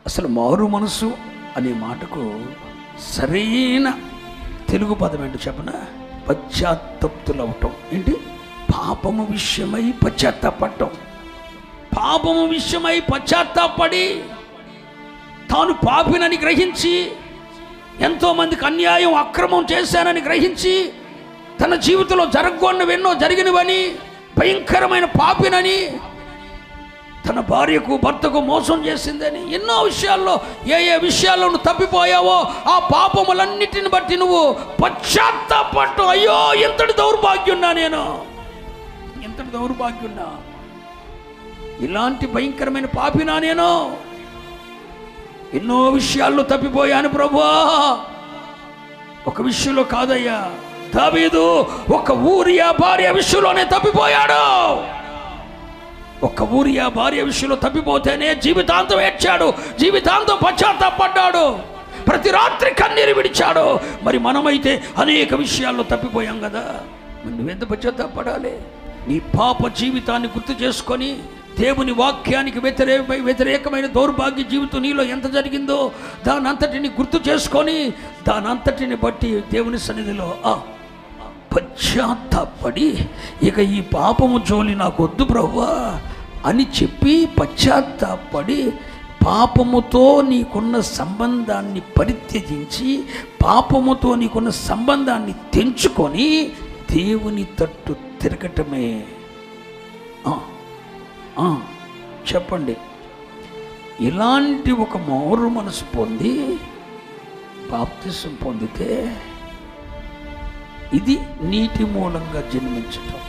అసలు మారు మనసు అనే మాటకు సరైన తెలుగు పదం ఏంటో చెప్పనా? పశ్చాత్తప్తులవటం. ఏంటి? పాపము విషయమై పశ్చాత్తాపడటం. పాపము విషయమై పశ్చాత్తాపడి తాను పాపినని గ్రహించి, ఎంతోమందికి అన్యాయం అక్రమం చేశానని గ్రహించి, తన జీవితంలో జరగకూడనివెన్నో జరిగినవని, భయంకరమైన పాపినని, తన భార్యకు భర్తకు మోసం చేసిందని, ఎన్నో విషయాల్లో ఏ విషయాల్లో నువ్వు తప్పిపోయావో ఆ పాపములన్నిటిని బట్టి నువ్వు పశ్చాత్తాపట్టు. అయ్యో ఎంతటి దౌర్భాగ్యున్నా, నేను ఎంతటి దౌర్భాగ్యున్నా, ఇలాంటి భయంకరమైన పాపినా నేను, ఎన్నో విషయాల్లో తప్పిపోయాను ప్రభువా. ఒక విషయంలో కాదయ్యా, దావీదు ఒక ఊరియా భార్య విషయంలోనే తప్పిపోయాడు. ఒక్క ఊరియా భార్య విషయంలో తప్పిపోతేనే జీవితాంతం ఏడ్చాడు, జీవితాంతం పశ్చాత్తాపడ్డాడు, ప్రతి రాత్రి కన్నీరు విడిచాడు. మరి మనమైతే అనేక విషయాల్లో తప్పిపోయాం కదా, నువ్వెంత పశ్చాత్తాపడాలి? నీ పాప జీవితాన్ని గుర్తు చేసుకొని, దేవుని వాక్యానికి వ్యతిరేకమైన దౌర్భాగ్య జీవితం నీలో ఎంత జరిగిందో దానంతటిని గుర్తు చేసుకొని, దానంతటిని బట్టి దేవుని సన్నిధిలో పశ్చాత్తాపడి, ఇక ఈ పాపము జోలి నాకు వద్దు ప్రభువా అని చెప్పి పశ్చాత్తాపడి, పాపముతో నీకున్న సంబంధాన్ని పరిత్యజించి, పాపముతో నీకున్న సంబంధాన్ని తెంచుకొని దేవుని తట్టు తిరగటమే. చెప్పండి, ఇలాంటి ఒక మారు మనసు పొంది బాప్తిసం పొందితే ఇది నీటి మూలంగా జన్మించటం.